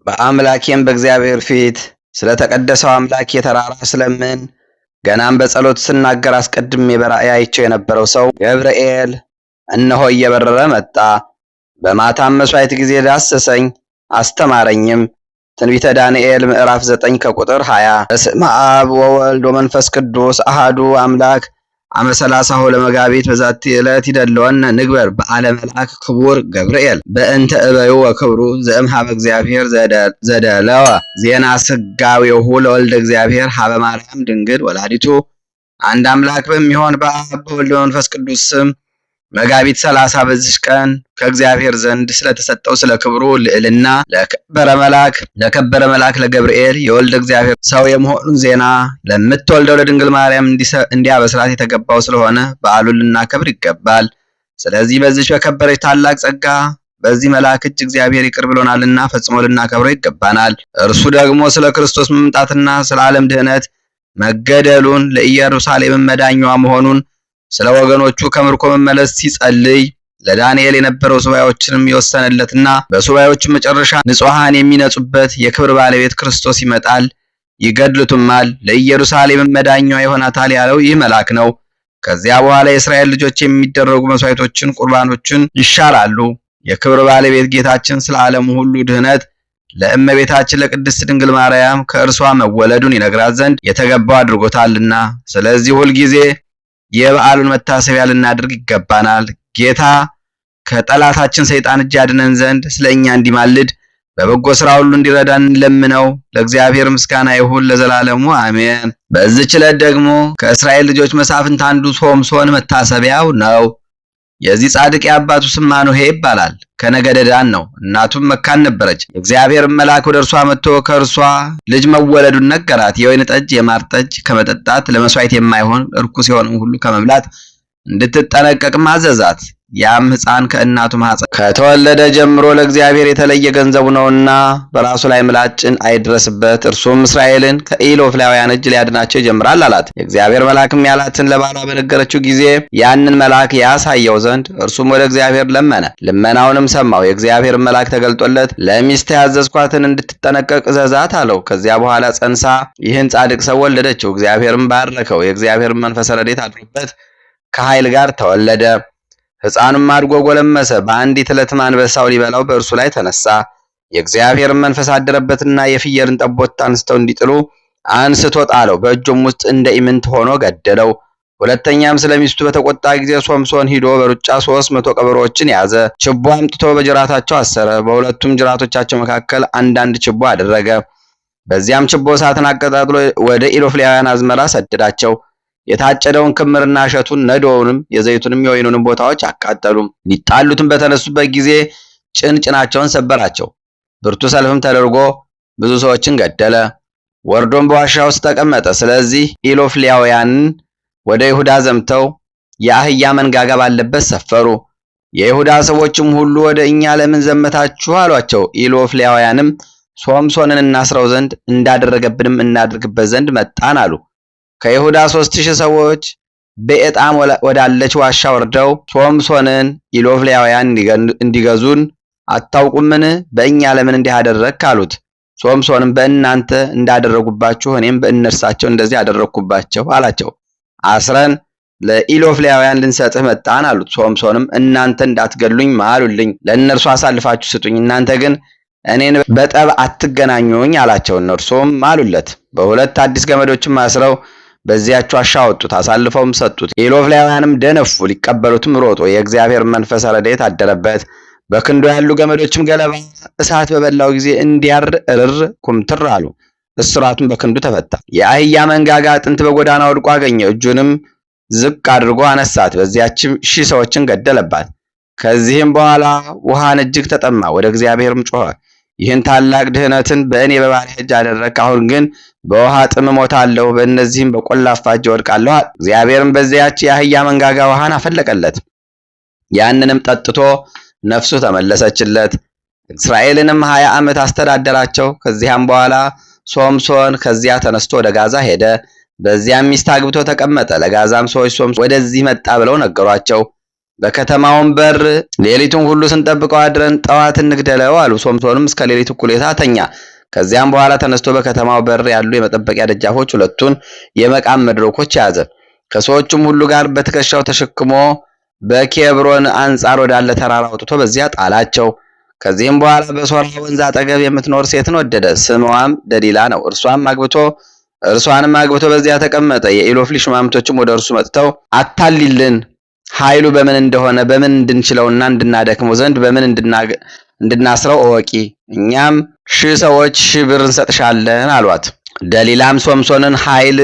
በአምላኬም በእግዚአብሔር ፊት ስለተቀደሰው አምላክ የተራራ ስለምን ገናም በጸሎት ስናገር አስቀድሜ በራእይ አይቼው የነበረው ሰው ገብርኤል እነሆ እየበረረ መጣ። በማታም መስዋዕት ጊዜ ዳሰሰኝ አስተማረኝም። ትንቢተ ዳንኤል ምዕራፍ 9 ከቁጥር 20። በስመ አብ ወወልድ ወመንፈስ ቅዱስ አሃዱ አምላክ አመ 30 ለመጋቢት በዛቲ ዕለት ይደለወነ ንግበር በዓለ መልአክ ክቡር ገብርኤል በእንተ እበዩ ወክብሩ ዘእምሃበ እግዚአብሔር ዘደለወ ዜና ስጋዌሁ ለወልደ እግዚአብሔር ሀበ ማርያም ድንግል ወላዲቱ። አንድ አምላክ በሚሆን በአብ በወልድ በመንፈስ ቅዱስ ስም መጋቢት 30 በዚች ቀን ከእግዚአብሔር ዘንድ ስለተሰጠው ስለ ክብሩ ልዕልና ለከበረ መልአክ ለገብርኤል የወልደ እግዚአብሔር ሰው የመሆኑን ዜና ለምትወልደው ለድንግል ማርያም እንዲያበስራት የተገባው ስለሆነ በዓሉን ልናከብር ይገባል። ስለዚህ በዚች በከበረች ታላቅ ጸጋ በዚህ መልአክ እጅ እግዚአብሔር ይቅር ብሎናልና ፈጽሞ ልናከብረው ይገባናል። እርሱ ደግሞ ስለ ክርስቶስ መምጣትና ስለ ዓለም ድህነት መገደሉን ለኢየሩሳሌም መዳኛዋ መሆኑን ስለ ወገኖቹ ከምርኮ መመለስ ሲጸልይ ለዳንኤል የነበረው ሱባኤዎችንም የወሰነለትና በሱባኤዎቹ መጨረሻ ንጹሃን የሚነጹበት የክብር ባለቤት ክርስቶስ ይመጣል፣ ይገድሉትማል፣ ለኢየሩሳሌም መዳኛዋ ይሆናታል ያለው ይህ መልአክ ነው። ከዚያ በኋላ የእስራኤል ልጆች የሚደረጉ መስዋዕቶችን፣ ቁርባኖችን ይሻራሉ። የክብር ባለቤት ጌታችን ስለ ዓለሙ ሁሉ ድህነት ለእመቤታችን ለቅድስት ድንግል ማርያም ከእርሷ መወለዱን ይነግራት ዘንድ የተገባው አድርጎታልና ስለዚህ ሁልጊዜ የበዓሉን መታሰቢያ ልናደርግ ይገባናል። ጌታ ከጠላታችን ሰይጣን እጅ ያድነን ዘንድ ስለኛ እንዲማልድ በበጎ ሥራ ሁሉ እንዲረዳን እንለምነው። ለእግዚአብሔር ምስጋና ይሁን ለዘላለሙ አሜን። በዚህች ዕለት ደግሞ ከእስራኤል ልጆች መሳፍንት አንዱ ሶምሶን መታሰቢያው ነው። የዚህ ጻድቅ የአባቱ ስም ማኑሄ ይባላል። ከነገደ ዳን ነው። እናቱም መካን ነበረች። የእግዚአብሔር መልአክ ወደ እርሷ መጥቶ ከእርሷ ልጅ መወለዱን ነገራት። የወይን ጠጅ፣ የማር ጠጅ ከመጠጣት ለመስዋዕት የማይሆን እርኩስ የሆነውን ሁሉ ከመብላት እንድትጠነቀቅም አዘዛት። ያም ሕፃን ከእናቱ ማኅፀን ከተወለደ ጀምሮ ለእግዚአብሔር የተለየ ገንዘቡ ነውና በራሱ ላይ ምላጭን አይድረስበት፣ እርሱም እስራኤልን ከኢሎፍላውያን እጅ ሊያድናቸው ይጀምራል አላት። የእግዚአብሔር መልአክም ያላትን ለባሏ በነገረችው ጊዜ ያንን መልአክ ያሳየው ዘንድ እርሱም ወደ እግዚአብሔር ለመነ። ልመናውንም ሰማው። የእግዚአብሔር መልአክ ተገልጦለት ለሚስት ያዘዝኳትን እንድትጠነቀቅ እዘዛት አለው። ከዚያ በኋላ ጸንሳ ይህን ጻድቅ ሰው ወለደችው። እግዚአብሔርም ባረከው። የእግዚአብሔር መንፈስ ረድኤት አድሮበት ከኃይል ጋር ተወለደ። ሕፃኑም አድጎ ጎለመሰ። በአንዲት ዕለትም አንበሳው ሊበላው በእርሱ ላይ ተነሳ። የእግዚአብሔር መንፈስ አደረበትና የፍየልን ጠቦት አንስተው እንዲጥሉ አንስቶ ጣለው። በእጁም ውስጥ እንደ ኢምንት ሆኖ ገደለው። ሁለተኛም ስለሚስቱ በተቆጣ ጊዜ ሶምሶን ሂዶ በሩጫ 300 ቀበሮዎችን ያዘ። ችቦ አምጥቶ በጅራታቸው አሰረ። በሁለቱም ጅራቶቻቸው መካከል አንዳንድ ችቦ አደረገ። በዚያም ችቦ እሳትን አቀጣጥሎ ወደ ኢሎፍላውያን አዝመራ ሰደዳቸው። የታጨደውን ክምርና እሸቱን፣ ነዶውንም፣ የዘይቱንም የወይኑንም ቦታዎች አቃጠሉ። ሊጣሉትም በተነሱበት ጊዜ ጭናቸውን ሰበራቸው። ብርቱ ሰልፍም ተደርጎ ብዙ ሰዎችን ገደለ። ወርዶም በዋሻ ውስጥ ተቀመጠ። ስለዚህ ኢሎፍላውያንን ወደ ይሁዳ ዘምተው የአህያ መንጋጋ ባለበት ሰፈሩ። የይሁዳ ሰዎችም ሁሉ ወደ እኛ ለምን ዘመታችሁ አሏቸው። ኢሎፍላውያንም ሶምሶንን እናስረው ዘንድ እንዳደረገብንም እናድርግበት ዘንድ መጣን አሉ። ከይሁዳ 3000 ሰዎች በኤጣም ወዳለች ዋሻ ወርደው ሶምሶንን ኢሎፍላውያን እንዲገዙን አታውቁምን? በእኛ ለምን እንዲህ አደረግክ አሉት። ሶምሶንም በእናንተ እንዳደረጉባችሁ እኔም በእነርሳቸው እንደዚህ አደረግኩባቸው አላቸው። አስረን ለኢሎፍላውያን ልንሰጥህ መጣን አሉት። ሶምሶንም እናንተ እንዳትገሉኝ ማሉልኝ፣ ለእነርሱ አሳልፋችሁ ስጡኝ፣ እናንተ ግን እኔን በጠብ አትገናኙኝ አላቸው። እነርሱም ማሉለት። በሁለት አዲስ ገመዶችም አስረው በዚያች ዋሻ አወጡት፣ አሳልፈውም ሰጡት። ኢሎፍላውያንም ደነፉ፣ ሊቀበሉትም ሮጡ። የእግዚአብሔር መንፈስ ረድኤት አደረበት። በክንዱ ያሉ ገመዶችም ገለባ እሳት በበላው ጊዜ እንዲያር እርር ኩምትር አሉ። እስራቱም በክንዱ ተፈታ። የአህያ መንጋጋ አጥንት በጎዳና ወድቆ አገኘ። እጁንም ዝቅ አድርጎ አነሳት፣ በዚያችም 1000 ሰዎችን ገደለባት። ከዚህም በኋላ ውሃን እጅግ ተጠማ፣ ወደ እግዚአብሔርም ጮኸ። ይህን ታላቅ ድህነትን በእኔ በባሪያህ እጅ አደረግህ። አሁን ግን በውሃ ጥም እሞታለሁ፣ በእነዚህም በቆላፋ እጅ እወድቃለሁ። እግዚአብሔርም በዚያች የአህያ መንጋጋ ውሃን አፈለቀለት። ያንንም ጠጥቶ ነፍሱ ተመለሰችለት። እስራኤልንም 20 ዓመት አስተዳደራቸው። ከዚያም በኋላ ሶምሶን ከዚያ ተነስቶ ወደ ጋዛ ሄደ። በዚያም ሚስት አግብቶ ተቀመጠ። ለጋዛም ሰዎች ሶምሶን ወደዚህ መጣ ብለው ነገሯቸው። በከተማውም በር ሌሊቱን ሁሉ ስንጠብቀው አድረን ጠዋት እንግደለው አሉ። ሶምሶንም እስከ ሌሊቱ እኩሌታ ተኛ። ከዚያም በኋላ ተነስቶ በከተማው በር ያሉ የመጠበቂያ ደጃፎች ሁለቱን የመቃም መድረኮች ያዘ። ከሰዎቹም ሁሉ ጋር በትከሻው ተሸክሞ በኬብሮን አንጻር ወዳለ ተራራ አውጥቶ በዚያ ጣላቸው። ከዚህም በኋላ በሶራ ወንዝ አጠገብ የምትኖር ሴትን ወደደ። ስምዋም ደሊላ ነው። እርሷንም አግብቶ በዚያ ተቀመጠ። የኢሎፍሊ ሹማምቶችም ወደ እርሱ መጥተው አታሊልን፣ ኃይሉ በምን እንደሆነ በምን እንድንችለውና እንድናደክመው ዘንድ በምን እንድናስረው እወቂ፣ እኛም 1000 ሰዎች 1000 ብር እንሰጥሻለን አሏት። ደሊላም ሶምሶንን ኃይል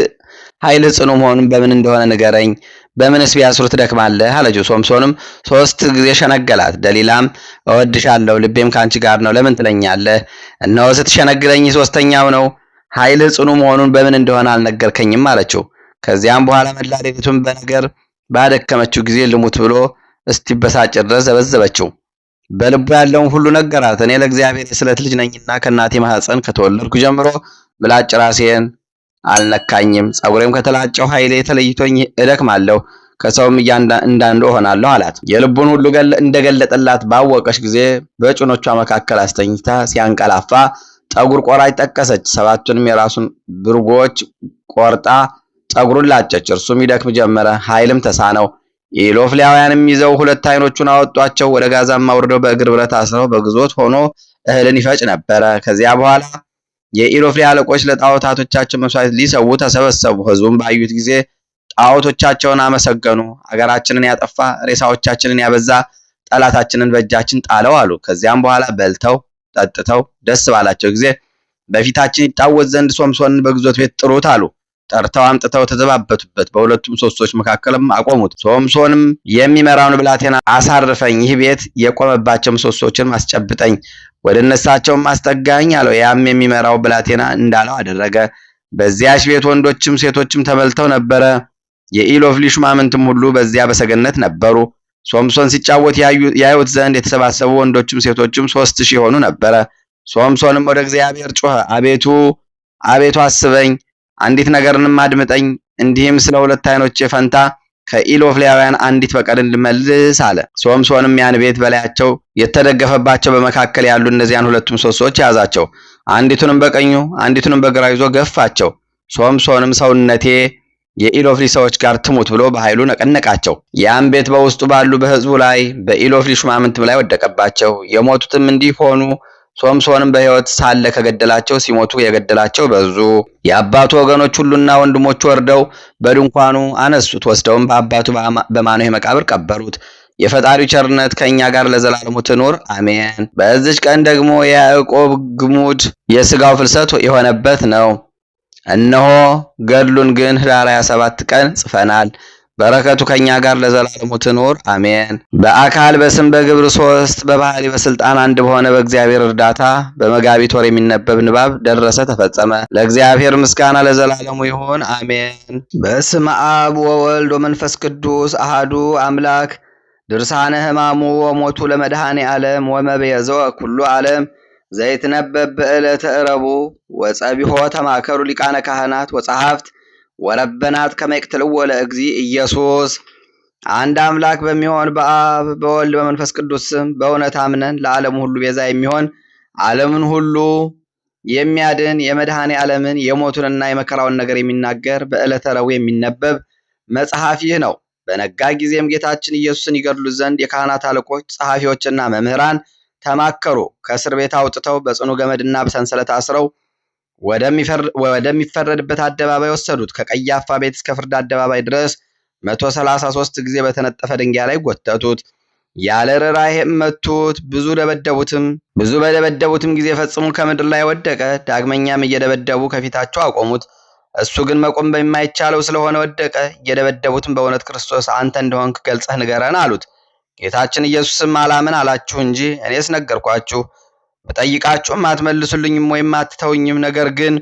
ጽኑ መሆኑን በምን እንደሆነ ንገረኝ፣ በምንስ ቢያስሩ ትደክማለህ አለችው። ሶምሶንም 3 ጊዜ ሸነገላት። ደሊላም እወድሻለሁ፣ ልቤም ካንቺ ጋር ነው፣ ለምን ትለኛለህ? እነሆ ስትሸነግለኝ 3ኛው ነው። ኃይል ጽኑ መሆኑን በምን እንደሆነ አልነገርከኝም አለችው። ከዚያም በኋላ መላ ሌሊቱን በነገር ባደከመችው ጊዜ ልሙት ብሎ እስቲበሳጭ ድረስ ዘበዘበችው። በልቡ ያለውን ሁሉ ነገራት። እኔ ለእግዚአብሔር የስለት ልጅ ነኝና ከእናቴ ማህፀን ከተወለድኩ ጀምሮ ምላጭ ራሴን አልነካኝም። ጸጉሬም ከተላጨው ኃይሌ ተለይቶኝ እደክማለሁ፣ ከሰውም እንዳንዱ እሆናለሁ አላት። የልቡን ሁሉ እንደገለጠላት ባወቀች ጊዜ በጭኖቿ መካከል አስተኝታ ሲያንቀላፋ ጠጉር ቆራጭ ጠቀሰች። 7ቱንም የራሱን ብርጎች ቆርጣ ጸጉሩን ላጨች። እርሱም ይደክም ጀመረ፣ ኃይልም ተሳነው። ኢሎፍሊያውያንም ይዘው 2 ዓይኖቹን አወጧቸው። ወደ ጋዛም አውርደው በእግር ብረት አስረው በግዞት ሆኖ እህልን ይፈጭ ነበረ። ከዚያ በኋላ የኢሎፍሊ አለቆች ለጣዖታቶቻቸው መስዋዕት ሊሰዉ ተሰበሰቡ። ሕዝቡም ባዩት ጊዜ ጣዖቶቻቸውን አመሰገኑ። አገራችንን ያጠፋ ሬሳዎቻችንን ያበዛ ጠላታችንን በእጃችን ጣለው አሉ። ከዚያም በኋላ በልተው ጠጥተው ደስ ባላቸው ጊዜ በፊታችን ይጣወት ዘንድ ሶምሶንን በግዞት ቤት ጥሩት አሉ። ጠርተው አምጥተው ተዘባበቱበት። በሁለቱም ምሰሶች መካከልም አቆሙት። ሶምሶንም የሚመራውን ብላቴና አሳርፈኝ፣ ይህ ቤት የቆመባቸው ምሰሶችን አስጨብጠኝ፣ ወደ እነሳቸውም አስጠጋኝ አለው። ያም የሚመራው ብላቴና እንዳለው አደረገ። በዚያች ቤት ወንዶችም ሴቶችም ተበልተው ነበረ። የኢሎፍሊ ሹማምንትም ሁሉ በዚያ በሰገነት ነበሩ። ሶምሶን ሲጫወት ያዩት ዘንድ የተሰባሰቡ ወንዶችም ሴቶችም 3000 ሆኑ ነበረ። ሶምሶንም ወደ እግዚአብሔር ጮኸ፣ አቤቱ አስበኝ፣ አንዲት ነገርንም አድምጠኝ፣ እንዲህም ስለ 2 ዓይኖቼ ፈንታ ከኢሎፍሊያውያን አንዲት በቀር እንድመልስ አለ። ሶምሶንም ያን ቤት በላያቸው የተደገፈባቸው በመካከል ያሉ እነዚያን 2 ምሰሶች ያዛቸው። አንዲቱንም በቀኙ አንዲቱንም በግራ ይዞ ገፋቸው። ሶምሶንም ሰውነቴ የኢሎፍሊ ሰዎች ጋር ትሙት ብሎ በኃይሉ ነቀነቃቸው። ያን ቤት በውስጡ ባሉ በሕዝቡ ላይ በኢሎፍሊ ሹማምንትም ላይ ወደቀባቸው። የሞቱትም እንዲህ ሆኑ። ሶምሶንም በሕይወት ሳለ ከገደላቸው ሲሞቱ የገደላቸው በዙ። የአባቱ ወገኖች ሁሉና ወንድሞቹ ወርደው በድንኳኑ አነሱት። ወስደውም በአባቱ በማኖሄ መቃብር ቀበሩት። የፈጣሪው ቸርነት ከእኛ ጋር ለዘላለሙ ትኑር አሜን። በዚች ቀን ደግሞ የያዕቆብ ግሙድ የሥጋው ፍልሰት የሆነበት ነው። እነሆ ገድሉን ግን ኅዳር 27 ቀን ጽፈናል። በረከቱ ከኛ ጋር ለዘላለሙ ትኑር አሜን። በአካል በስም በግብር 3 በባህሪ በስልጣን አንድ በሆነ በእግዚአብሔር እርዳታ በመጋቢት ወር የሚነበብ ንባብ ደረሰ፣ ተፈጸመ። ለእግዚአብሔር ምስጋና ለዘላለሙ ይሁን አሜን። በስመ አብ ወወልድ ወመንፈስ ቅዱስ አሃዱ አምላክ። ድርሳነ ሕማሙ ወሞቱ ለመድኃኔ ዓለም ወመቤዘወ ኩሉ ዓለም ዘይትነበብ በዕለተ ረቡዕ ወጸቢሖ ተማከሩ ሊቃነ ካህናት ወጸሐፍት ወረበናት ከመ ይቅትልዎ ለእግዚእ ኢየሱስ። አንድ አምላክ በሚሆን በአብ በወልድ በመንፈስ ቅዱስ ስም በእውነት አምነን ለዓለሙ ሁሉ ቤዛ የሚሆን ዓለምን ሁሉ የሚያድን የመድኃኔ ዓለምን የሞቱንና የመከራውን ነገር የሚናገር በዕለተ ረቡዕ የሚነበብ መጽሐፍ ይህ ነው። በነጋ ጊዜም ጌታችን ኢየሱስን ይገድሉት ዘንድ የካህናት አለቆች ጸሐፊዎችና መምህራን ተማከሩ። ከእስር ቤት አውጥተው በጽኑ ገመድና በሰንሰለት አስረው ወደሚፈረድበት አደባባይ ወሰዱት። ከቀያፋ ቤት እስከ ፍርድ አደባባይ ድረስ 133 ጊዜ በተነጠፈ ድንጋይ ላይ ጎተቱት። ያለ ርኅራኄም መቱት። ብዙ በደበደቡትም ጊዜ ፈጽሞ ከምድር ላይ ወደቀ። ዳግመኛም እየደበደቡ ከፊታቸው አቆሙት። እሱ ግን መቆም በማይቻለው ስለሆነ ወደቀ። እየደበደቡትም በእውነት ክርስቶስ አንተ እንደሆንክ ገልጸህ ንገረን አሉት። ጌታችን ኢየሱስም አላምን አላችሁ እንጂ እኔስ ነገርኳችሁ። በጠይቃችሁም አትመልሱልኝም ወይም አትተውኝም። ነገር ግን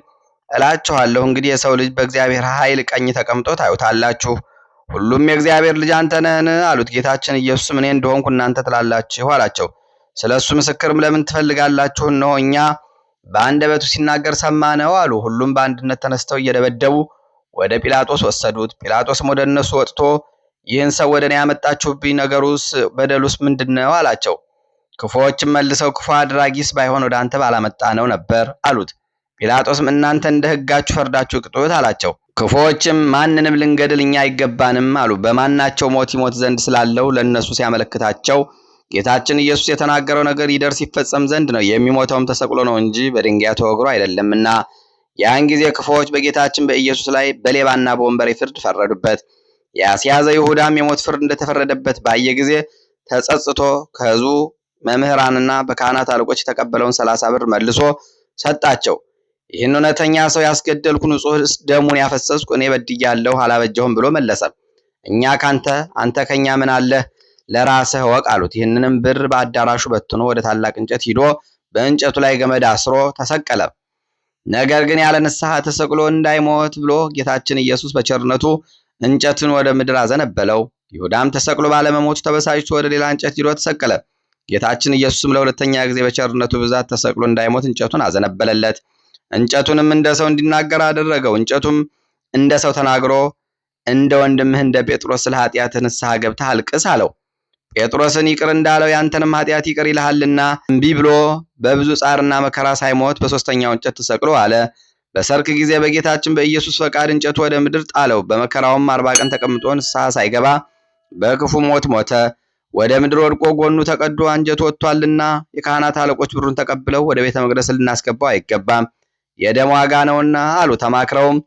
እላችኋለሁ እንግዲህ የሰው ልጅ በእግዚአብሔር ኃይል ቀኝ ተቀምጦ ታዩታላችሁ። ሁሉም የእግዚአብሔር ልጅ አንተ ነህን አሉት። ጌታችን ኢየሱስም እኔ እንደሆንኩ እናንተ ትላላችሁ አላቸው። ስለ እሱ ምስክርም ለምን ትፈልጋላችሁ? እነሆ እኛ በአንደበቱ ሲናገር ሰማነው አሉ። ሁሉም በአንድነት ተነስተው እየደበደቡ ወደ ጲላጦስ ወሰዱት። ጲላጦስም ወደ እነሱ ወጥቶ ይህን ሰው ወደ እኔ ያመጣችሁብኝ ነገሩስ በደሉስ ምንድነው አላቸው። ክፉዎችም መልሰው ክፉ አድራጊስ ባይሆን ወደ አንተ ባላመጣ ነው ነበር አሉት። ጲላጦስም እናንተ እንደ ሕጋችሁ ፈርዳችሁ ቅጡት አላቸው። ክፉዎችም ማንንም ልንገድል እኛ አይገባንም አሉ። በማናቸው ሞት ይሞት ዘንድ ስላለው ለነሱ ሲያመለክታቸው ጌታችን ኢየሱስ የተናገረው ነገር ይደርስ ይፈጸም ዘንድ ነው። የሚሞተውም ተሰቅሎ ነው እንጂ በድንጋይ ተወግሮ አይደለምና። ያን ጊዜ ክፉዎች በጌታችን በኢየሱስ ላይ በሌባና በወንበዴ ፍርድ ፈረዱበት። ያስያዘ ይሁዳም የሞት ፍርድ እንደተፈረደበት ባየ ጊዜ ተጸጽቶ ከሕዝቡ መምህራንና በካህናት አለቆች የተቀበለውን 30 ብር መልሶ ሰጣቸው። ይህን እውነተኛ ሰው ያስገደልኩ ንጹሕ ደሙን ያፈሰስኩ እኔ በድያለሁ አላበጀሁም ብሎ መለሰ። እኛ ካንተ አንተ ከኛ ምን አለህ? ለራስህ ወቅ አሉት። ይህንንም ብር በአዳራሹ በትኖ ወደ ታላቅ እንጨት ሂዶ በእንጨቱ ላይ ገመድ አስሮ ተሰቀለ። ነገር ግን ያለ ንስሐ ተሰቅሎ እንዳይሞት ብሎ ጌታችን ኢየሱስ በቸርነቱ እንጨቱን ወደ ምድር አዘነበለው። ይሁዳም ተሰቅሎ ባለመሞቱ ተበሳጭቶ ወደ ሌላ እንጨት ሂዶ ተሰቀለ። ጌታችን ኢየሱስም ለሁለተኛ ጊዜ በቸርነቱ ብዛት ተሰቅሎ እንዳይሞት እንጨቱን አዘነበለለት። እንጨቱንም እንደ ሰው እንዲናገር አደረገው። እንጨቱም እንደ ሰው ተናግሮ እንደ ወንድምህ እንደ ጴጥሮስ ስለ ኃጢአትህ ንስሐ ገብተህ አልቅስ አለው። ጴጥሮስን ይቅር እንዳለው ያንተንም ኃጢአት ይቅር ይልሃልና እምቢ ብሎ በብዙ ጻርና መከራ ሳይሞት በሶስተኛው እንጨት ተሰቅሎ አለ። በሰርክ ጊዜ በጌታችን በኢየሱስ ፈቃድ እንጨቱ ወደ ምድር ጣለው። በመከራውም 40 ቀን ተቀምጦ ንስሐ ሳይገባ በክፉ ሞት ሞተ። ወደ ምድር ወድቆ ጎኑ ተቀዶ አንጀቱ ወጥቷልና የካህናት አለቆች ብሩን ተቀብለው ወደ ቤተ መቅደስ ልናስገባው አይገባም፣ የደም ዋጋ ነውና አሉ። ተማክረውም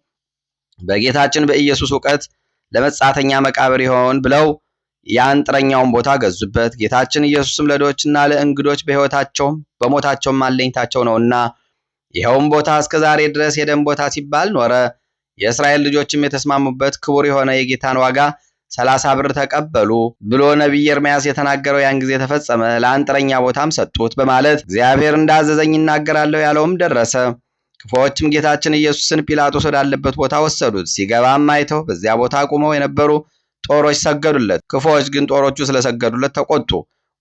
በጌታችን በኢየሱስ ዕውቀት ለመጻተኛ መቃብር ይሆን ብለው የአንጥረኛውን ቦታ ገዙበት። ጌታችን ኢየሱስም ለድሆችና ለእንግዶች በሕይወታቸውም በሞታቸውም አለኝታቸው ነውና ይኸውም ቦታ እስከ ዛሬ ድረስ የደም ቦታ ሲባል ኖረ። የእስራኤል ልጆችም የተስማሙበት ክቡር የሆነ የጌታን ዋጋ 30 ብር ተቀበሉ ብሎ ነቢይ ኤርምያስ የተናገረው ያን ጊዜ ተፈጸመ። ለአንጥረኛ ቦታም ሰጡት በማለት እግዚአብሔር እንዳዘዘኝ እናገራለሁ ያለውም ደረሰ። ክፉዎችም ጌታችን ኢየሱስን ጲላጦስ ወዳለበት ቦታ ወሰዱት። ሲገባም አይተው በዚያ ቦታ ቆመው የነበሩ ጦሮች ሰገዱለት። ክፉዎች ግን ጦሮቹ ስለሰገዱለት ተቆጡ።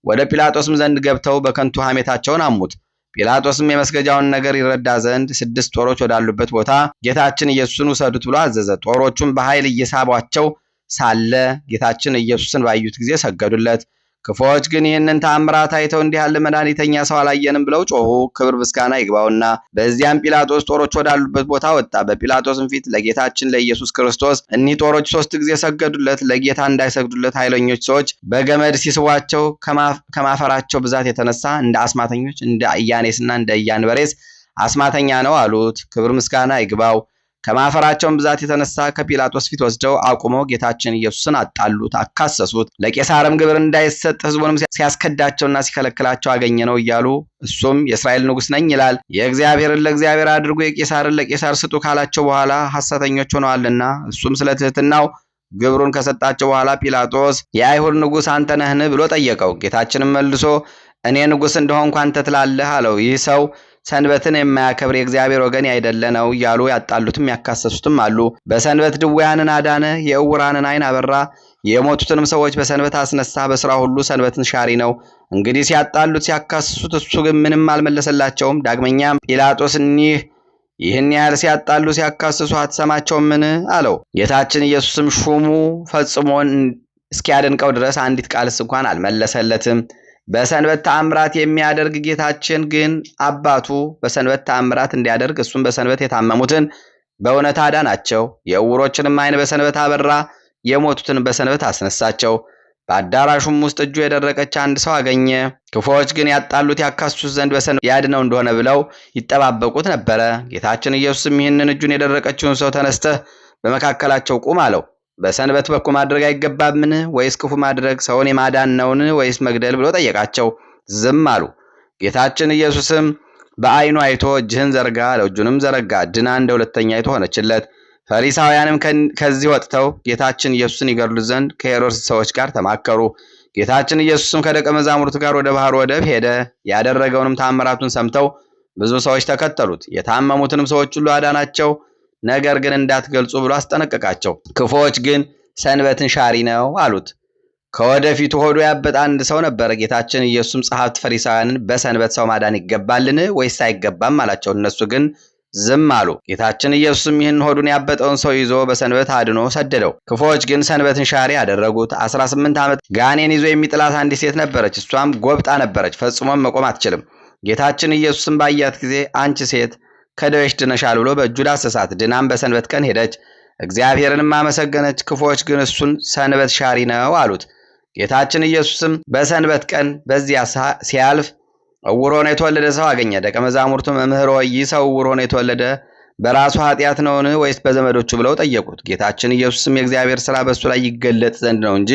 ወደ ጲላጦስም ዘንድ ገብተው በከንቱ ሐሜታቸውን አሙት። ጲላጦስም የመስገጃውን ነገር ይረዳ ዘንድ 6 ጦሮች ወዳሉበት ቦታ ጌታችን ኢየሱስን ውሰዱት ብሎ አዘዘ። ጦሮቹም በኃይል እየሳቧቸው ሳለ ጌታችን ኢየሱስን ባዩት ጊዜ ሰገዱለት። ክፉዎች ግን ይህንን ተአምራት አይተው እንዲህ ያለ መድኃኒተኛ ሰው አላየንም ብለው ጮሁ። ክብር ምስጋና ይግባውና በዚያም ጲላጦስ ጦሮች ወዳሉበት ቦታ ወጣ። በጲላጦስም ፊት ለጌታችን ለኢየሱስ ክርስቶስ እኒህ ጦሮች 3 ጊዜ ሰገዱለት። ለጌታ እንዳይሰግዱለት ኃይለኞች ሰዎች በገመድ ሲስቧቸው ከማፈራቸው ብዛት የተነሳ እንደ አስማተኞች እንደ ኢያኔስና እንደ ኢያንበሬስ አስማተኛ ነው አሉት። ክብር ምስጋና ይግባው። ከማፈራቸውን ብዛት የተነሳ ከጲላጦስ ፊት ወስደው አቁመው ጌታችን ኢየሱስን አጣሉት፣ አካሰሱት። ለቄሳርም ግብር እንዳይሰጥ ሕዝቡንም ሲያስከዳቸውና ሲከለክላቸው አገኘ ነው እያሉ እሱም የእስራኤል ንጉሥ ነኝ ይላል። የእግዚአብሔርን ለእግዚአብሔር አድርጉ የቄሳርን ለቄሳር ስጡ ካላቸው በኋላ ሐሰተኞች ሆነዋልና እሱም ስለ ትሕትናው ግብሩን ከሰጣቸው በኋላ ጲላጦስ የአይሁድ ንጉሥ አንተ ነህን ብሎ ጠየቀው። ጌታችንም መልሶ እኔ ንጉሥ እንደሆንኩ አንተ ትላለህ አለው። ይህ ሰው ሰንበትን የማያከብር የእግዚአብሔር ወገን ያይደለ ነው እያሉ ያጣሉትም ያካሰሱትም አሉ። በሰንበት ድውያንን አዳነ፣ የዕውራንን ዓይን አበራ፣ የሞቱትንም ሰዎች በሰንበት አስነሳ። በሥራ ሁሉ ሰንበትን ሻሪ ነው። እንግዲህ ሲያጣሉት ሲያካስሱት እሱ ግን ምንም አልመለሰላቸውም። ዳግመኛም ጲላጦስ ይህን ያህል ሲያጣሉ ሲያካስሱ አትሰማቸውምን አለው። ጌታችን ኢየሱስም ሹሙ ፈጽሞ እስኪያደንቀው ድረስ አንዲት ቃልስ እንኳን አልመለሰለትም። በሰንበት ተአምራት የሚያደርግ ጌታችን ግን አባቱ በሰንበት ተአምራት እንዲያደርግ እሱም በሰንበት የታመሙትን በእውነት አዳናቸው። የዕውሮችንም ዓይን በሰንበት አበራ፣ የሞቱትን በሰንበት አስነሳቸው። በአዳራሹም ውስጥ እጁ የደረቀች አንድ ሰው አገኘ። ክፉዎች ግን ያጣሉት ያካስሱት ዘንድ በሰንበት ያድነው እንደሆነ ብለው ይጠባበቁት ነበረ። ጌታችን ኢየሱስም ይህንን እጁን የደረቀችውን ሰው ተነስተህ በመካከላቸው ቁም አለው። በሰንበት በጎ ማድረግ አይገባምን? ወይስ ክፉ ማድረግ ሰውን የማዳን ነውን? ወይስ መግደል ብሎ ጠየቃቸው። ዝም አሉ። ጌታችን ኢየሱስም በዓይኑ አይቶ እጅህን ዘርጋ አለው። እጁንም ዘረጋ፣ ድና እንደ ሁለተኛይቱ ሆነችለት። ፈሪሳውያንም ከዚህ ወጥተው ጌታችን ኢየሱስን ይገድሉት ዘንድ ከሄሮድስ ሰዎች ጋር ተማከሩ። ጌታችን ኢየሱስም ከደቀ መዛሙርቱ ጋር ወደ ባህር ወደብ ሄደ። ያደረገውንም ተአምራቱን ሰምተው ብዙ ሰዎች ተከተሉት። የታመሙትንም ሰዎች ሁሉ አዳናቸው። ነገር ግን እንዳትገልጹ ብሎ አስጠነቀቃቸው። ክፉዎች ግን ሰንበትን ሻሪ ነው አሉት። ከወደፊቱ ሆዱ ያበጠ አንድ ሰው ነበረ። ጌታችን ኢየሱስም ጸሐፍት ፈሪሳውያንን በሰንበት ሰው ማዳን ይገባልን ወይስ አይገባም አላቸው። እነሱ ግን ዝም አሉ። ጌታችን ኢየሱስም ይህን ሆዱን ያበጠውን ሰው ይዞ በሰንበት አድኖ ሰደደው። ክፉዎች ግን ሰንበትን ሻሪ አደረጉት። 18 ዓመት ጋኔን ይዞ የሚጥላት አንዲት ሴት ነበረች። እሷም ጎብጣ ነበረች፣ ፈጽሞም መቆም አትችልም። ጌታችን ኢየሱስም ባያት ጊዜ አንቺ ሴት ከደዌሽ ድነሻል ብሎ በእጁ ዳሰሳት። ድናም በሰንበት ቀን ሄደች፣ እግዚአብሔርንም አመሰገነች። ክፉዎች ግን እሱን ሰንበት ሻሪ ነው አሉት። ጌታችን ኢየሱስም በሰንበት ቀን በዚያ ሲያልፍ ዕውር ሆኖ የተወለደ ሰው አገኘ። ደቀ መዛሙርቱ መምህር ሆይ ይህ ሰው ዕውር ሆኖ የተወለደ በራሱ ኃጢአት ነውን ወይስ በዘመዶቹ ብለው ጠየቁት። ጌታችን ኢየሱስም የእግዚአብሔር ሥራ በእሱ ላይ ይገለጥ ዘንድ ነው እንጂ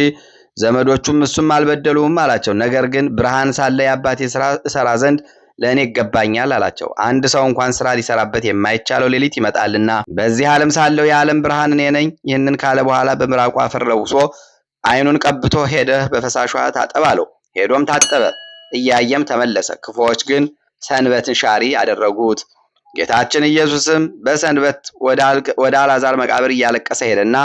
ዘመዶቹም እሱም አልበደሉም አላቸው። ነገር ግን ብርሃን ሳለ የአባቴ ሥራ እሰራ ዘንድ ለእኔ ይገባኛል አላቸው። አንድ ሰው እንኳን ሥራ ሊሰራበት የማይቻለው ሌሊት ይመጣልና በዚህ ዓለም ሳለው የዓለም ብርሃን እኔ ነኝ። ይህንን ካለ በኋላ በምራቁ አፈር ለውሶ ዓይኑን ቀብቶ ሄደህ በፈሳሽ ውሃ ታጠብ አለው። ሄዶም ታጠበ፣ እያየም ተመለሰ። ክፉዎች ግን ሰንበትን ሻሪ አደረጉት። ጌታችን ኢየሱስም በሰንበት ወደ አልዓዛር መቃብር እያለቀሰ ሄደና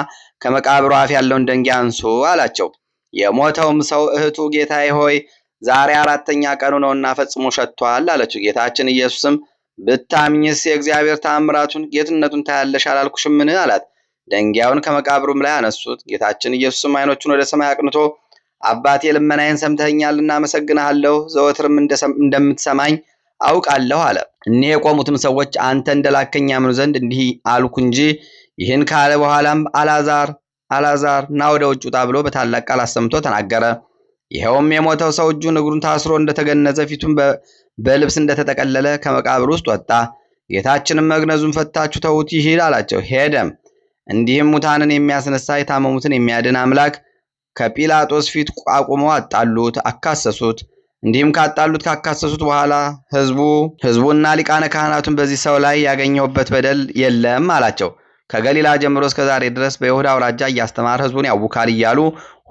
ከመቃብሩ አፍ ያለውን ደንጊያ አንሱ አላቸው። የሞተውም ሰው እህቱ ጌታዬ ሆይ ዛሬ 4ኛ ቀኑ ነውና ፈጽሞ ሸቷል አለችው። ጌታችን ኢየሱስም ብታምኝስ የእግዚአብሔር ተአምራቱን ጌትነቱን ታያለሽ አላልኩሽምን አላት። ደንጊያውን ከመቃብሩም ላይ አነሱት። ጌታችን ኢየሱስም ዓይኖቹን ወደ ሰማይ አቅንቶ አባቴ ልመናዬን ሰምተኸኛልና አመሰግንሃለሁ፣ ዘወትርም እንደምትሰማኝ አውቃለሁ አለ። እኒህ የቆሙትም ሰዎች አንተ እንደላከኝ ያምኑ ዘንድ እንዲህ አልኩ እንጂ። ይህን ካለ በኋላም አልዓዛር ና ወደ ውጭ ውጣ ብሎ በታላቅ ቃል አሰምቶ ተናገረ። ይኸውም የሞተው ሰው እጁን እግሩን ታስሮ እንደተገነዘ ፊቱን በልብስ እንደተጠቀለለ ከመቃብር ውስጥ ወጣ። ጌታችንም መግነዙን ፈታችሁ ተዉት ይሂድ አላቸው። ሄደም። እንዲህም ሙታንን የሚያስነሳ የታመሙትን የሚያድን አምላክ ከጲላጦስ ፊት አቁመው አጣሉት፣ አካሰሱት። እንዲህም ካካሰሱት በኋላ ሕዝቡና ሊቃነ ካህናቱን በዚህ ሰው ላይ ያገኘሁበት በደል የለም አላቸው። ከገሊላ ጀምሮ እስከ ዛሬ ድረስ በይሁዳ አውራጃ እያስተማረ ሕዝቡን ያውካል እያሉ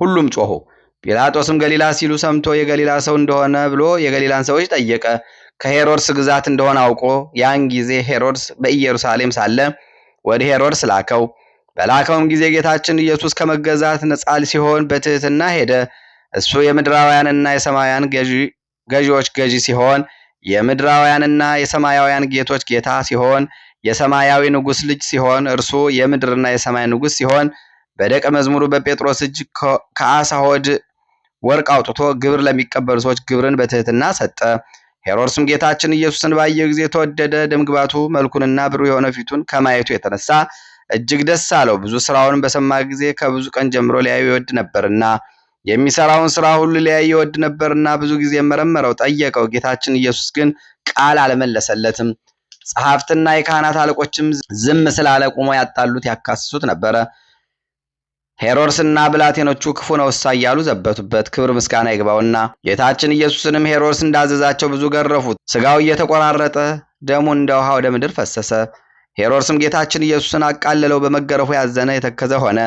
ሁሉም ጮኹ። ጲላጦስም ገሊላ ሲሉ ሰምቶ የገሊላ ሰው እንደሆነ ብሎ የገሊላን ሰዎች ጠየቀ። ከሄሮድስ ግዛት እንደሆነ አውቆ ያን ጊዜ ሄሮድስ በኢየሩሳሌም ሳለ ወደ ሄሮድስ ላከው። በላከውም ጊዜ ጌታችን ኢየሱስ ከመገዛት ነጻ ሲሆን በትህትና ሄደ። እሱ የምድራውያንና የሰማያውያን ገዢዎች ገዢ ሲሆን የምድራውያንና የሰማያውያን ጌቶች ጌታ ሲሆን የሰማያዊ ንጉሥ ልጅ ሲሆን እርሱ የምድርና የሰማይ ንጉሥ ሲሆን በደቀ መዝሙሩ በጴጥሮስ እጅ ከዓሣ ሆድ ወርቅ አውጥቶ ግብር ለሚቀበሉ ሰዎች ግብርን በትህትና ሰጠ። ሄሮድስም ጌታችን ኢየሱስን ባየ ጊዜ ተወደደ። ደምግባቱ መልኩንና ብሩህ የሆነ ፊቱን ከማየቱ የተነሳ እጅግ ደስ አለው። ብዙ ስራውንም በሰማ ጊዜ ከብዙ ቀን ጀምሮ ሊያዩ ይወድ ነበርና የሚሰራውን ስራ ሁሉ ሊያይ ይወድ ነበርና ብዙ ጊዜ መረመረው፣ ጠየቀው። ጌታችን ኢየሱስ ግን ቃል አልመለሰለትም። ጸሐፍትና የካህናት አለቆችም ዝም ስላለ ቆመው ያጣሉት ያካስሱት ነበረ። ሄሮድስና ብላቴኖቹ ክፉ ነው እያሉ ዘበቱበት። ክብር ምስጋና ይግባውና ጌታችን ኢየሱስንም ሄሮድስ እንዳዘዛቸው ብዙ ገረፉት። ስጋው እየተቆራረጠ ደሙ እንደ ውሃ ወደ ምድር ፈሰሰ። ሄሮድስም ጌታችን ኢየሱስን አቃለለው፣ በመገረፉ ያዘነ የተከዘ ሆነ።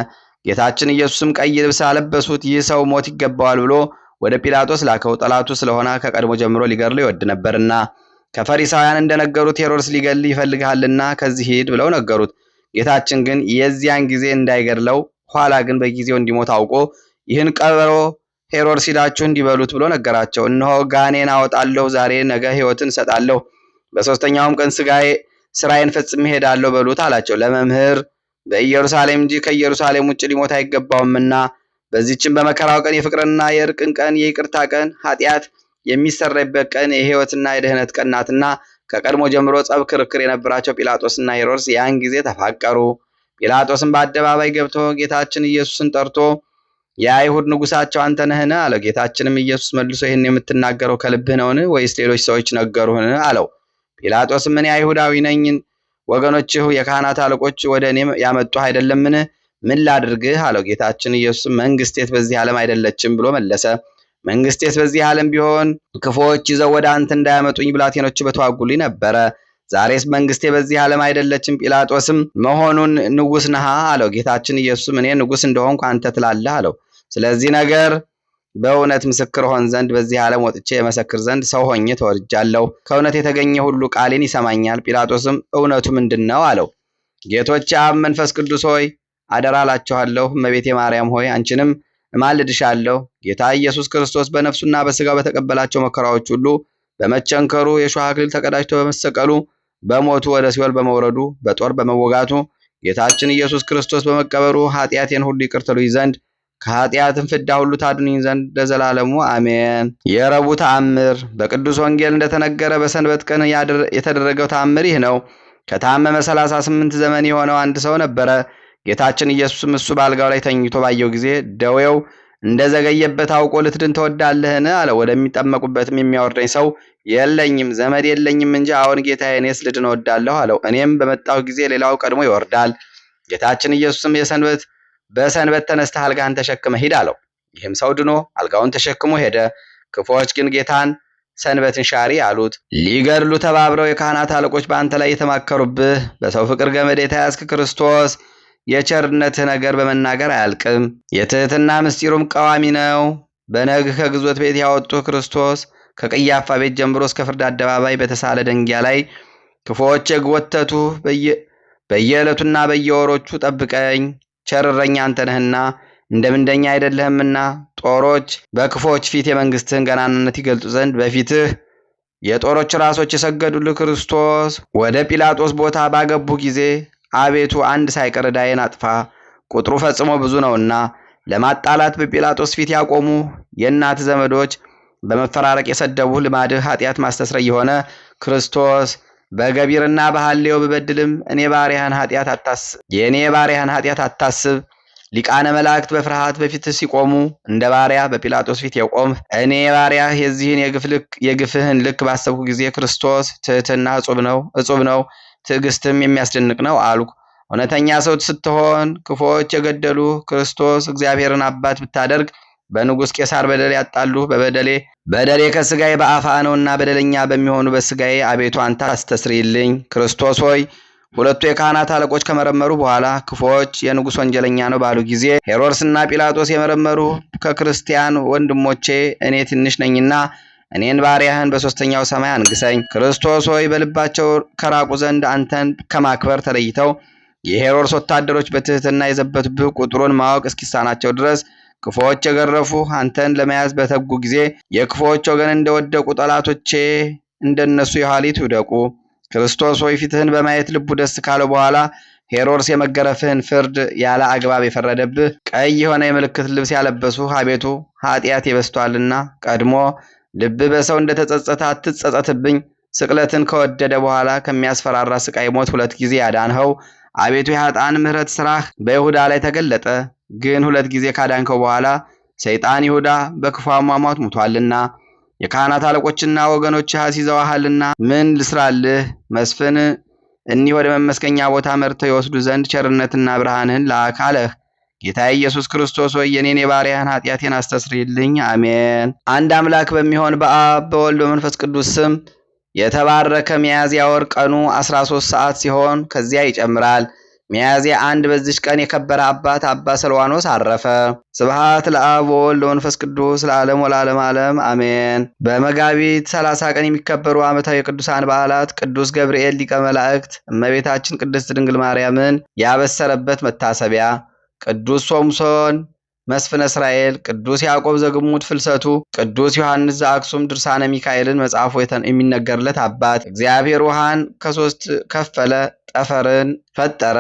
ጌታችን ኢየሱስም ቀይ ልብስ አለበሱት። ይህ ሰው ሞት ይገባዋል ብሎ ወደ ጲላጦስ ላከው። ጠላቱ ስለሆነ ከቀድሞ ጀምሮ ሊገድለው ይወድ ነበርና። ከፈሪሳውያን እንደነገሩት ሄሮድስ ሊገል ይፈልጋልና ከዚህ ሂድ ብለው ነገሩት። ጌታችን ግን የዚያን ጊዜ እንዳይገድለው ኋላ ግን በጊዜው እንዲሞት አውቆ ይህን ቀበሮ ሄሮድስ ሂዳችሁ እንዲበሉት ብሎ ነገራቸው። እነሆ ጋኔን አወጣለሁ፣ ዛሬ ነገ ሕይወትን እሰጣለሁ፣ በሦስተኛውም ቀን ስራዬን ፈጽሜ እሄዳለሁ በሉት አላቸው። ለመምህር በኢየሩሳሌም እንጂ ከኢየሩሳሌም ውጭ ሊሞት አይገባውምና በዚህችም በመከራው ቀን የፍቅርና የእርቅን ቀን የይቅርታ ቀን ኃጢአት የሚሰረይበት ቀን የሕይወትና የድህነት ቀን ናትና። ከቀድሞ ጀምሮ ጸብ ክርክር የነበራቸው ጲላጦስና ሄሮድስ ያን ጊዜ ተፋቀሩ። ጲላጦስም በአደባባይ ገብቶ ጌታችን ኢየሱስን ጠርቶ የአይሁድ ንጉሳቸው አንተ ነህን? አለው። ጌታችንም ኢየሱስ መልሶ ይህን የምትናገረው ከልብህ ነውን? ወይስ ሌሎች ሰዎች ነገሩህን? አለው። ጲላጦስም እኔ አይሁዳዊ ነኝ፣ ወገኖችህ የካህናት አለቆች ወደ እኔ ያመጡህ አይደለምን? ምን ላድርግህ? አለው። ጌታችን ኢየሱስም መንግስቴስ በዚህ ዓለም አይደለችም ብሎ መለሰ። መንግስቴስ በዚህ ዓለም ቢሆን ክፉዎች ይዘው ወደ አንተ እንዳያመጡኝ ብላቴኖች በተዋጉልኝ ነበረ። ዛሬስ መንግስቴ በዚህ ዓለም አይደለችም። ጲላጦስም መሆኑን ንጉሥ ነሃ? አለው። ጌታችን ኢየሱስም እኔ ንጉሥ እንደሆንኩ አንተ ትላለህ አለው። ስለዚህ ነገር በእውነት ምስክር ሆን ዘንድ በዚህ ዓለም ወጥቼ የመሰክር ዘንድ ሰው ሆኜ ተወርጃለሁ። ከእውነት የተገኘ ሁሉ ቃሌን ይሰማኛል። ጲላጦስም እውነቱ ምንድነው? አለው። ጌቶች አብ መንፈስ ቅዱስ ሆይ አደራ እላችኋለሁ። እመቤቴ ማርያም ሆይ አንቺንም እማልድሻለሁ። ጌታ ኢየሱስ ክርስቶስ በነፍሱና በስጋው በተቀበላቸው መከራዎች ሁሉ በመቸንከሩ የሾህ አክሊል ተቀዳጅቶ በመሰቀሉ በሞቱ ወደ ሲኦል በመውረዱ በጦር በመወጋቱ ጌታችን ኢየሱስ ክርስቶስ በመቀበሩ ኃጢአቴን ሁሉ ይቅር ትሉኝ ዘንድ ከኃጢአትም ፍዳ ሁሉ ታድኑኝ ዘንድ ለዘላለሙ አሜን። የረቡዕ ተአምር። በቅዱስ ወንጌል እንደተነገረ በሰንበት ቀን የተደረገው ተአምር ይህ ነው። ከታመመ 38 ዘመን የሆነው አንድ ሰው ነበረ። ጌታችን ኢየሱስም እሱ በአልጋው ላይ ተኝቶ ባየው ጊዜ ደዌው እንደዘገየበት አውቆ ልትድን ትወዳለህን? አለው። ወደሚጠመቁበትም የሚያወርደኝ ሰው የለኝም፣ ዘመድ የለኝም እንጂ አሁን ጌታዬ፣ እኔስ ልድን እወዳለሁ አለው። እኔም በመጣሁ ጊዜ ሌላው ቀድሞ ይወርዳል። ጌታችን ኢየሱስም በሰንበት ተነስተህ አልጋህን ተሸክመ ሂድ አለው። ይህም ሰው ድኖ አልጋውን ተሸክሞ ሄደ። ክፉዎች ግን ጌታን ሰንበትን ሻሪ አሉት። ሊገድሉ ተባብረው የካህናት አለቆች በአንተ ላይ የተማከሩብህ በሰው ፍቅር ገመድ የተያዝክ ክርስቶስ የቸርነትህ ነገር በመናገር አያልቅም። የትህትና ምስጢሩም ቀዋሚ ነው። በነግህ ከግዞት ቤት ያወጡህ ክርስቶስ ከቀያፋ ቤት ጀምሮ እስከ ፍርድ አደባባይ በተሳለ ደንጊያ ላይ ክፉዎች የጎተቱ በየዕለቱና በየወሮቹ ጠብቀኝ። ቸር እረኛ አንተ ነህና እንደ ምንደኛ አይደለህምና ጦሮች በክፎች ፊት የመንግስትህን ገናንነት ይገልጡ ዘንድ በፊትህ የጦሮች ራሶች የሰገዱልህ ክርስቶስ ወደ ጲላጦስ ቦታ ባገቡ ጊዜ አቤቱ አንድ ሳይቀር ዕዳዬን አጥፋ፣ ቁጥሩ ፈጽሞ ብዙ ነውና። ለማጣላት በጲላጦስ ፊት ያቆሙ የእናት ዘመዶች በመፈራረቅ የሰደቡህ ልማድህ ኃጢአት ማስተስረይ የሆነ ክርስቶስ በገቢርና በሐሌው ብበድልም የኔ ባሪያህን ኃጢአት አታስብ። ሊቃነ መላእክት በፍርሃት በፊትህ ሲቆሙ እንደ ባሪያ በጲላጦስ ፊት የቆምህ እኔ ባሪያህ የዚህን የግፍህን ልክ ባሰብኩ ጊዜ ክርስቶስ ትህትና እጹብ ነው፣ ትዕግስትም የሚያስደንቅ ነው አልኩ። እውነተኛ ሰው ስትሆን ክፉዎች የገደሉ ክርስቶስ እግዚአብሔርን አባት ብታደርግ በንጉሥ ቄሳር በደል ያጣሉ። በደሌ ከስጋዬ በአፋ ነውና በደለኛ በሚሆኑ በስጋዬ አቤቱ አንተ አስተስርይልኝ። ክርስቶስ ሆይ ሁለቱ የካህናት አለቆች ከመረመሩ በኋላ ክፉዎች የንጉሥ ወንጀለኛ ነው ባሉ ጊዜ ሄሮድስና ጲላጦስ የመረመሩ ከክርስቲያን ወንድሞቼ እኔ ትንሽ ነኝና እኔን ባሪያህን በሦስተኛው ሰማይ አንግሰኝ። ክርስቶስ ሆይ በልባቸው ከራቁ ዘንድ አንተን ከማክበር ተለይተው የሄሮድስ ወታደሮች በትህትና የዘበቱብህ ቁጥሩን ማወቅ እስኪሳናቸው ድረስ ክፉዎች የገረፉ አንተን ለመያዝ በተጉ ጊዜ የክፉዎች ወገን እንደወደቁ ጠላቶቼ እንደነሱ የኋሊት ይውደቁ። ክርስቶስ ሆይ ፊትህን በማየት ልቡ ደስ ካለው በኋላ ሄሮድስ የመገረፍህን ፍርድ ያለ አግባብ የፈረደብህ ቀይ የሆነ የምልክት ልብስ ያለበሱ አቤቱ ኃጢአት የበስቷልና ቀድሞ ልብ በሰው እንደተጸጸተ አትጸጸትብኝ። ስቅለትን ከወደደ በኋላ ከሚያስፈራራ ስቃይ ሞት 2 ጊዜ ያዳንኸው አቤቱ የኃጥአን ምሕረት ሥራህ በይሁዳ ላይ ተገለጠ። ግን 2 ጊዜ ካዳንከው በኋላ ሰይጣን ይሁዳ በክፉ አሟሟት ሙቷልና የካህናት አለቆችና ወገኖች አስይዘዋሃልና ምን ልስራልህ? መስፍን እኒህ ወደ መመስገኛ ቦታ መርተው ይወስዱ ዘንድ ቸርነትና ብርሃንህን ላክ አለህ። ጌታ ኢየሱስ ክርስቶስ ሆይ የኔን የባሪያህን ኃጢአቴን አስተስርይልኝ። አሜን። አንድ አምላክ በሚሆን በአብ በወልድ በመንፈስ ቅዱስ ስም የተባረከ ሚያዝያ ወር ቀኑ 13 ሰዓት ሲሆን ከዚያ ይጨምራል። ሚያዝያ 1 በዚች ቀን የከበረ አባት አባ ሰልዋኖስ አረፈ። ስብሐት ለአብ ወወልድ ወመንፈስ ቅዱስ ለዓለም ወለዓለመ ዓለም አሜን። በመጋቢት 30 ቀን የሚከበሩ ዓመታዊ የቅዱሳን በዓላት ቅዱስ ገብርኤል ሊቀ መላእክት እመቤታችን ቅድስት ድንግል ማርያምን ያበሰረበት መታሰቢያ፣ ቅዱስ ሶምሶን መስፍነ እስራኤል፣ ቅዱስ ያዕቆብ ዘግሙድ ፍልሰቱ፣ ቅዱስ ዮሐንስ ዘአክሱም ድርሳነ ሚካኤልን መጽሐፉ የሚነገርለት አባት። እግዚአብሔር ውሃን ከ3 ከፈለ፣ ጠፈርን ፈጠረ።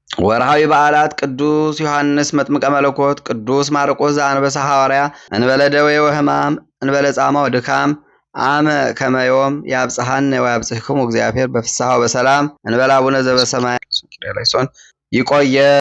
ወርሃዊ በዓላት ቅዱስ ዮሐንስ መጥምቀ መለኮት፣ ቅዱስ ማርቆስ ዘአንበሳ ሐዋርያ፣ እንበለ ደዌ ወሕማም እንበለ ጻማ ወድካም አመ ከመዮም ያብጽሐነ ወያብጽሕክሙ እግዚአብሔር በፍስሐ ወበሰላም እንበለ አቡነ ዘበሰማያት። ይቆየ